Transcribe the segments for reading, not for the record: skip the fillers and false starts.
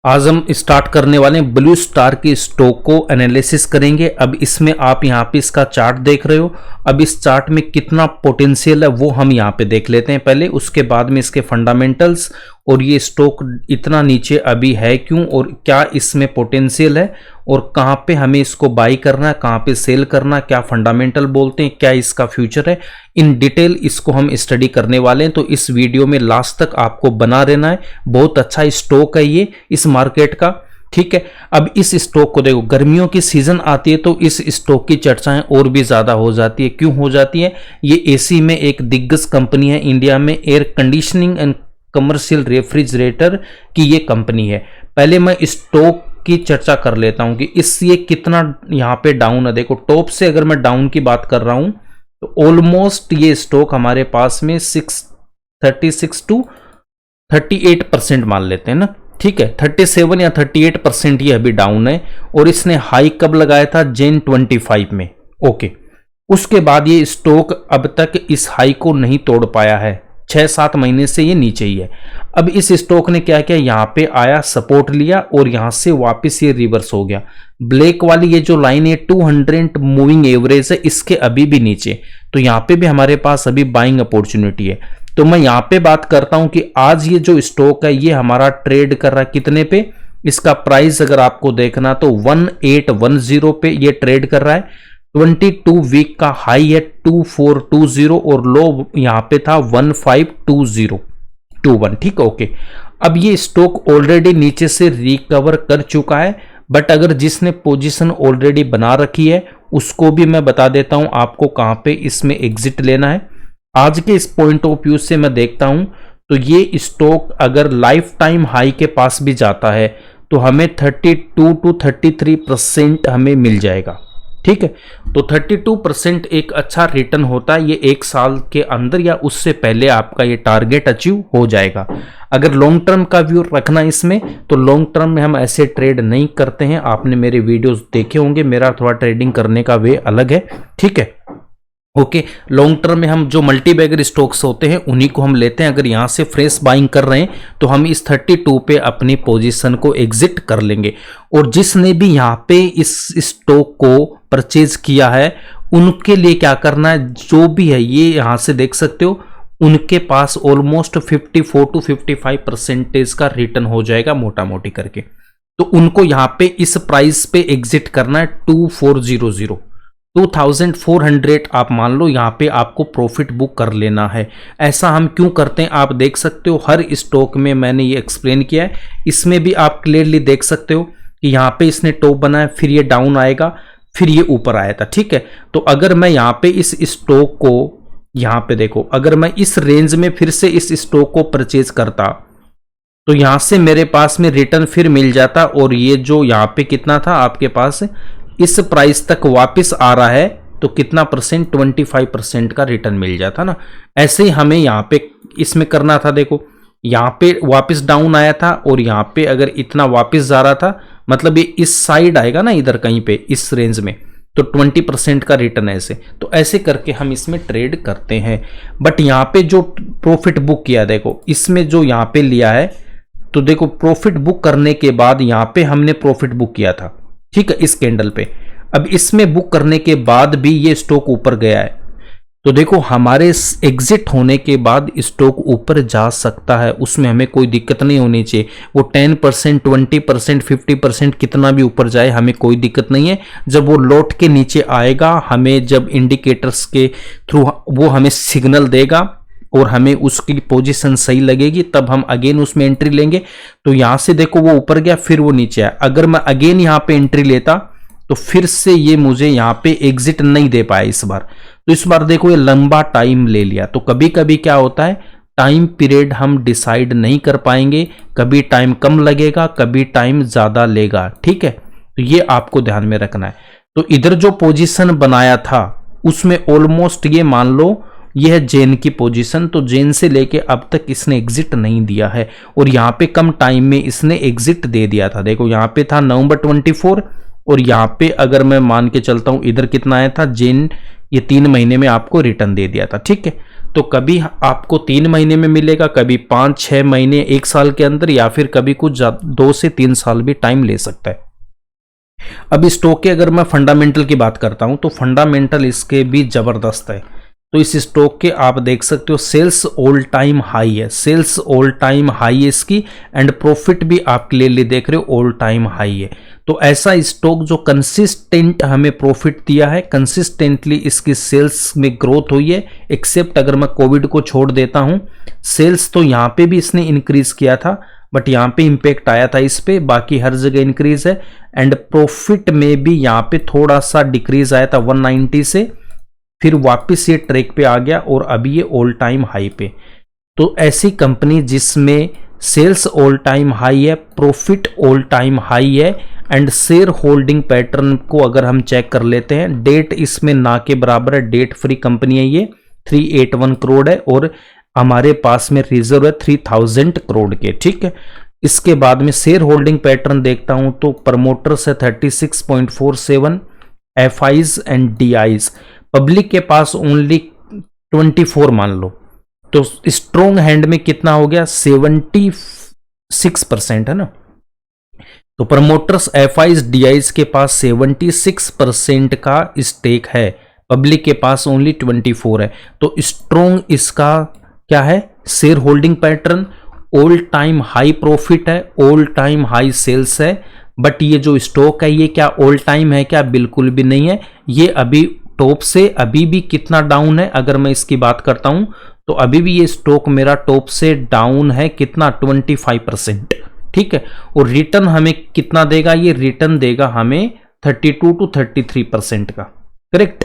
आज हम स्टार्ट करने वाले हैं ब्लू स्टार के स्टॉक को एनालिसिस करेंगे। अब इसमें आप यहाँ पे इसका चार्ट देख रहे हो। अब इस चार्ट में कितना पोटेंशियल है वो हम यहाँ पे देख लेते हैं पहले, उसके बाद में इसके फंडामेंटल्स और ये स्टॉक इतना नीचे अभी है क्यों और क्या इसमें पोटेंशियल है और कहाँ पे हमें इसको बाई करना है, कहाँ पे सेल करना, क्या फंडामेंटल बोलते हैं, क्या इसका फ्यूचर है, इन डिटेल इसको हम स्टडी करने वाले हैं। तो इस वीडियो में लास्ट तक आपको बना रहना है। बहुत अच्छा स्टॉक है ये इस मार्केट का, ठीक है। अब इस स्टॉक को देखो, गर्मियों की सीजन आती है तो इस स्टॉक की चर्चाएं और भी ज्यादा हो जाती है। क्यों हो जाती है? ये एसी में एक दिग्गज कंपनी है इंडिया में, air conditioning and commercial refrigerator की ये कंपनी है। पहले मैं स्टॉक की चर्चा कर लेता हूं कि इस ये कितना यहाँ पे डाउन है। देखो टॉप से अगर मैं डाउन की बात कर रहा हूं तो ऑलमोस्ट ये स्टॉक हमारे पास में 36 टू 38% मान लेते हैं ना, ठीक है। 37 या 38% ये अभी डाउन है और इसने हाई कब लगाया था? जैन 25 में, ओके। उसके बाद ये स्टॉक अब तक इस हाई को नहीं तोड़ पाया है, 6-7 महीने से ये नीचे ही है। अब इस स्टॉक ने क्या किया, यहाँ पे आया, सपोर्ट लिया और यहाँ से वापस ये रिवर्स हो गया। ब्लैक वाली ये जो लाइन है 200 मूविंग एवरेज है, इसके अभी भी नीचे, तो यहाँ पे भी हमारे पास अभी बाइंग अपॉर्चुनिटी है। तो मैं यहाँ पे बात करता हूं कि आज ये जो स्टॉक है ये हमारा ट्रेड कर रहा है कितने पे? इसका प्राइस अगर आपको देखना तो 1810 पे ये ट्रेड कर रहा है। 22 वीक का हाई है 2420 और लो यहां पे था 152021, ठीक है, ओके। अब ये स्टॉक ऑलरेडी नीचे से रिकवर कर चुका है, बट अगर जिसने पोजीशन ऑलरेडी बना रखी है उसको भी मैं बता देता हूं आपको कहां पे इसमें एग्जिट लेना है। आज के इस पॉइंट ऑफ व्यू से मैं देखता हूं तो ये स्टॉक अगर लाइफ टाइम हाई के पास भी जाता है तो हमें 32 टू 33% हमें मिल जाएगा, ठीक है। तो 32% एक अच्छा रिटर्न होता है, ये 1 साल के अंदर या उससे पहले आपका ये टारगेट अचीव हो जाएगा। अगर लॉन्ग टर्म का व्यू रखना इसमें तो लॉन्ग टर्म में हम ऐसे ट्रेड नहीं करते हैं। आपने मेरे वीडियोस देखे होंगे, मेरा थोड़ा ट्रेडिंग करने का वे अलग है, ठीक है, ओके। लॉन्ग टर्म में हम जो मल्टी बैगर स्टॉक्स होते हैं उन्हीं को हम लेते हैं। अगर यहां से फ्रेश बाइंग कर रहे हैं तो हम इस 32 पे अपनी पोजीशन को एग्जिट कर लेंगे। और जिसने भी यहां पे इस स्टॉक को परचेज किया है उनके लिए क्या करना है, जो भी है ये यहां से देख सकते हो, उनके पास ऑलमोस्ट 54 टू 55% का रिटर्न हो जाएगा मोटा मोटी करके। तो उनको यहां पे इस प्राइस पे एग्जिट करना है 2400, 2400 आप मान लो, यहां पे आपको प्रॉफिट बुक कर लेना है। ऐसा हम क्यों करते हैं आप देख सकते हो, हर स्टॉक में मैंने ये एक्सप्लेन किया है। इसमें भी आप क्लियरली देख सकते हो कि यहां पे इसने टॉप बनाया, फिर ये डाउन आएगा, फिर ये ऊपर आया था, ठीक है। तो अगर मैं यहां पे इस स्टॉक को यहां पे देखो, अगर मैं इस रेंज में फिर से इस स्टॉक को परचेज करता तो यहां से मेरे पास में रिटर्न फिर मिल जाता और ये जो यहां पे कितना था आपके पास इस प्राइस तक वापस आ रहा है तो कितना परसेंट, 25% का रिटर्न मिल जाता ना। ऐसे ही हमें यहाँ पे इसमें करना था। देखो यहाँ पे वापस डाउन आया था और यहाँ पे अगर इतना वापस जा रहा था मतलब ये इस साइड आएगा ना, इधर कहीं पे इस रेंज में, तो 20% का रिटर्न ऐसे। तो ऐसे करके हम इसमें ट्रेड करते हैं। बट यहाँ पे जो प्रॉफिट बुक किया, देखो इसमें जो यहाँ पे लिया है, तो देखो प्रॉफिट बुक करने के बाद यहाँ पे हमने प्रॉफिट बुक किया था, ठीक है, इस कैंडल पे। अब इसमें बुक करने के बाद भी ये स्टॉक ऊपर गया है, तो देखो हमारे एग्जिट होने के बाद स्टॉक ऊपर जा सकता है, उसमें हमें कोई दिक्कत नहीं होनी चाहिए। वो 10%, 20%, 50% कितना भी ऊपर जाए हमें कोई दिक्कत नहीं है। जब वो लौट के नीचे आएगा, हमें जब इंडिकेटर्स के थ्रू वो हमें सिग्नल देगा और हमें उसकी पोजीशन सही लगेगी तब हम अगेन उसमें एंट्री लेंगे। तो यहां से देखो वो ऊपर गया, फिर वो नीचे आया। अगर मैं अगेन यहां पे एंट्री लेता तो फिर से ये मुझे यहां पे एग्जिट नहीं दे पाया इस बार। तो इस बार देखो ये लंबा टाइम ले लिया। तो कभी कभी क्या होता है, टाइम पीरियड हम डिसाइड नहीं कर पाएंगे, कभी टाइम कम लगेगा, कभी टाइम ज्यादा लेगा, ठीक है। तो ये आपको ध्यान में रखना है। तो इधर जो पोजीशन बनाया था उसमें ऑलमोस्ट ये मान लो यह है जेन की पोजीशन, तो जेन से लेके अब तक इसने एग्जिट नहीं दिया है और यहाँ पे कम टाइम में इसने एग्जिट दे दिया था। देखो यहाँ पे था नवंबर 24 और यहाँ पे अगर मैं मान के चलता हूँ इधर कितना आया था जेन, ये 3 महीने में आपको रिटर्न दे दिया था, ठीक है। तो कभी आपको 3 महीने में मिलेगा, कभी 5-6 महीने, 1 साल के अंदर, या फिर कभी कुछ 2 से 3 साल भी टाइम ले सकता है। अब स्टॉक के अगर मैं फंडामेंटल की बात करता हूं तो फंडामेंटल इसके भी जबरदस्त है। तो इस स्टॉक के आप देख सकते हो सेल्स ऑल टाइम हाई है, सेल्स ऑल टाइम हाई है इसकी, एंड प्रॉफिट भी आप क्लियरली देख रहे हो ऑल टाइम हाई है। तो ऐसा स्टॉक जो कंसिस्टेंट हमें प्रॉफिट दिया है, कंसिस्टेंटली इसकी सेल्स में ग्रोथ हुई है, एक्सेप्ट अगर मैं कोविड को छोड़ देता हूं, सेल्स तो यहां पे भी इसने इंक्रीज किया था, बट यहाँ पे इंपैक्ट आया था इस पे, बाकी हर जगह इंक्रीज है। एंड प्रॉफिट में भी यहाँ पे थोड़ा सा डिक्रीज आया था 190 से, फिर वापस ये ट्रैक पे आ गया और अभी ये ऑल टाइम हाई पे। तो ऐसी कंपनी जिसमें सेल्स ऑल टाइम हाई है, प्रॉफिट ऑल टाइम हाई है, एंड शेयर होल्डिंग पैटर्न को अगर हम चेक कर लेते हैं, डेट इसमें ना के बराबर है, डेट फ्री कंपनी है ये, 381 करोड़ है, और हमारे पास में रिजर्व है 3000 करोड़ के। ठीक है, इसके बाद में शेयर होल्डिंग पैटर्न देखता हूं तो प्रमोटर्स है 36.47, एफआईज एंड डीआईज, पब्लिक के पास ओनली 24 मान लो, तो स्ट्रॉन्ग हैंड में कितना हो गया 76% है ना। तो प्रमोटर्स, एफआईज, डीआईज के पास 76% का स्टेक है, पब्लिक के पास ओनली 24 है। तो स्ट्रॉन्ग इसका क्या है, share holding pattern, all time high profit है, ऑल टाइम हाई सेल्स है। बट ये जो स्टॉक है ये क्या ऑल टाइम है क्या, बिल्कुल भी नहीं है। ये अभी टॉप से अभी भी कितना डाउन है, अगर मैं इसकी बात करता हूं तो अभी भी ये स्टॉक मेरा टॉप से डाउन है कितना, 25%। ठीक है, और रिटर्न हमें कितना देगा, ये रिटर्न देगा हमें 32 to 33% का, करेक्ट।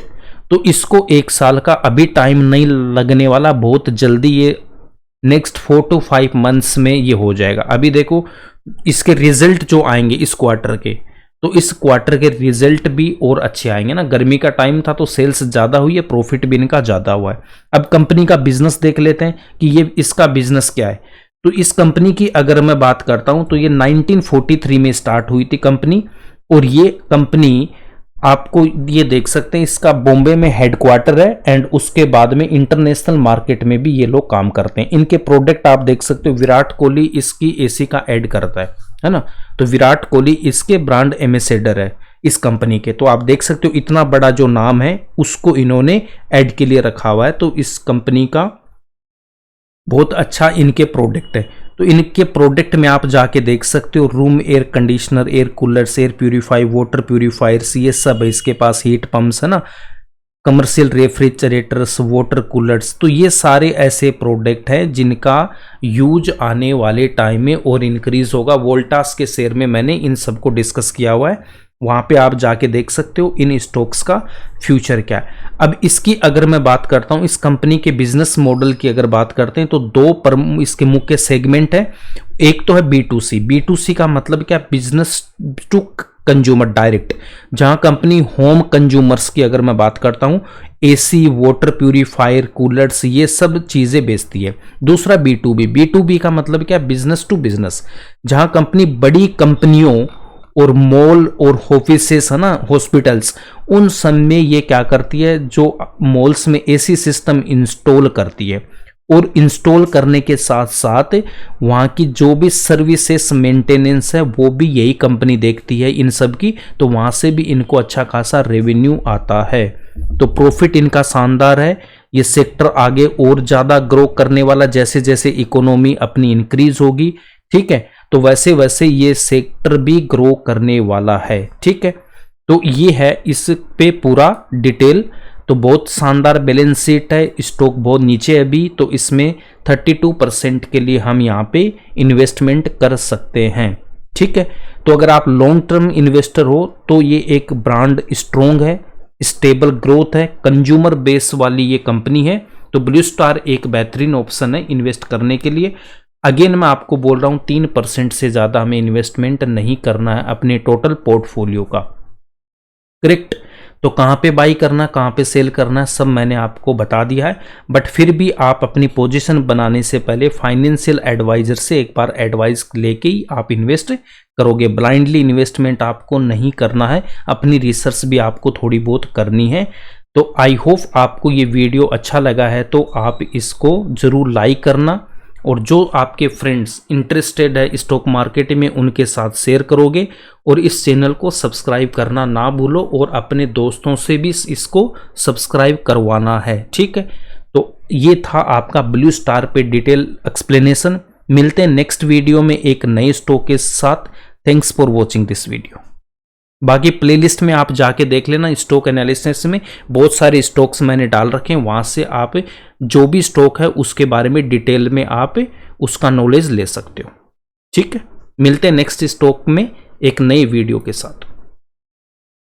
तो इसको 1 साल का अभी टाइम नहीं लगने वाला, बहुत जल्दी ये नेक्स्ट 4 to 5 मंथ्स में ये हो जाएगा। अभी देखो इसके रिजल्ट जो आएंगे इस क्वार्टर के, तो इस क्वार्टर के रिजल्ट भी और अच्छे आएंगे ना। गर्मी का टाइम था तो सेल्स ज्यादा हुई है, प्रॉफिट भी इनका ज्यादा हुआ है। अब कंपनी का बिजनेस देख लेते हैं कि ये इसका बिजनेस क्या है। तो इस कंपनी की अगर मैं बात करता हूं तो ये 1943 में स्टार्ट हुई थी कंपनी, और ये कंपनी आपको ये देख सकते हैं इसका बॉम्बे में हेडक्वार्टर है, एंड उसके बाद में इंटरनेशनल मार्केट में भी ये लोग काम करते हैं। इनके प्रोडक्ट आप देख सकते हो, विराट कोहली इसकी एसी का ऐड करता है ना। तो विराट कोहली इसके ब्रांड एम्बेसडर है इस कंपनी के। तो आप देख सकते हो इतना बड़ा जो नाम है उसको इन्होंने ऐड के लिए रखा हुआ है। तो इस कंपनी का बहुत अच्छा इनके प्रोडक्ट है। तो इनके प्रोडक्ट में आप जाके देख सकते हो, room air conditioner, air coolers, air purifier, water purifiers, ये सब है इसके पास, हीट पंप्स है ना, कमर्शियल रेफ्रिजरेटर्स, वाटर कूलर्स। तो ये सारे ऐसे प्रोडक्ट हैं जिनका यूज आने वाले टाइम में और इंक्रीज होगा। वोल्टास के शेयर में मैंने इन सबको डिस्कस किया हुआ है, वहां पे आप जाके देख सकते हो इन स्टॉक्स का फ्यूचर क्या है। अब इसकी अगर मैं बात करता हूं, इस कंपनी के बिजनेस मॉडल की अगर बात करते हैं तो 2 इसके मुख्य सेगमेंट है। एक तो है B2C, B2C का मतलब क्या, बिजनेस टू कंज्यूमर डायरेक्ट, जहां कंपनी होम कंज्यूमर्स की अगर मैं बात करता हूं, एसी, वाटर प्यूरीफायर, कूलर्स, ये सब चीजें बेचती है। दूसरा B2B, B2B का मतलब क्या, बिजनेस टू बिजनेस, जहां कंपनी बड़ी कंपनियों और मॉल और ऑफिसेस है ना, हॉस्पिटल्स, उन सब में ये क्या करती है, जो मॉल्स में एसी सिस्टम इंस्टॉल करती है, और इंस्टॉल करने के साथ साथ वहाँ की जो भी सर्विसेज मेंटेनेंस है वो भी यही कंपनी देखती है इन सब की। तो वहाँ से भी इनको अच्छा खासा रेवेन्यू आता है। तो प्रॉफिट इनका शानदार है। ये सेक्टर आगे और ज़्यादा ग्रो करने वाला, जैसे जैसे इकोनॉमी अपनी इंक्रीज होगी, ठीक है, तो वैसे वैसे ये सेक्टर भी ग्रो करने वाला है। ठीक है, तो ये है इस पे पूरा डिटेल। तो बहुत शानदार बैलेंस शीट है, स्टॉक बहुत नीचे है अभी, तो इसमें 32% के लिए हम यहाँ पे इन्वेस्टमेंट कर सकते हैं। ठीक है, तो अगर आप लॉन्ग टर्म इन्वेस्टर हो तो ये एक ब्रांड स्ट्रॉन्ग है, स्टेबल ग्रोथ है, कंज्यूमर बेस वाली ये कंपनी है। तो ब्लू स्टार एक बेहतरीन ऑप्शन है इन्वेस्ट करने के लिए। अगेन मैं आपको बोल रहा हूँ 3% से ज़्यादा हमें इन्वेस्टमेंट नहीं करना है अपने टोटल पोर्टफोलियो का, करेक्ट। तो कहाँ पे बाई करना, कहाँ पे सेल करना, सब मैंने आपको बता दिया है। बट फिर भी आप अपनी पोजीशन बनाने से पहले फाइनेंशियल एडवाइजर से एक बार एडवाइस लेके ही आप इन्वेस्ट करोगे। ब्लाइंडली इन्वेस्टमेंट आपको नहीं करना है, अपनी रिसर्च भी आपको थोड़ी बहुत करनी है। तो आई होप आपको ये वीडियो अच्छा लगा है तो आप इसको ज़रूर लाइक करना, और जो आपके फ्रेंड्स इंटरेस्टेड है स्टॉक मार्केट में उनके साथ शेयर करोगे, और इस चैनल को सब्सक्राइब करना ना भूलो और अपने दोस्तों से भी इसको सब्सक्राइब करवाना है, ठीक है। तो ये था आपका ब्लू स्टार पे डिटेल एक्सप्लेनेशन। मिलते हैं नेक्स्ट वीडियो में एक नए स्टॉक के साथ। Thanks for watching this video. बाकी प्लेलिस्ट में आप जाके देख लेना, स्टॉक एनालिसिस में बहुत सारे स्टॉक्स मैंने डाल रखे हैं, वहां से आप जो भी स्टॉक है उसके बारे में डिटेल में आप उसका नॉलेज ले सकते हो, ठीक है। मिलते हैं नेक्स्ट स्टॉक में एक नई वीडियो के साथ।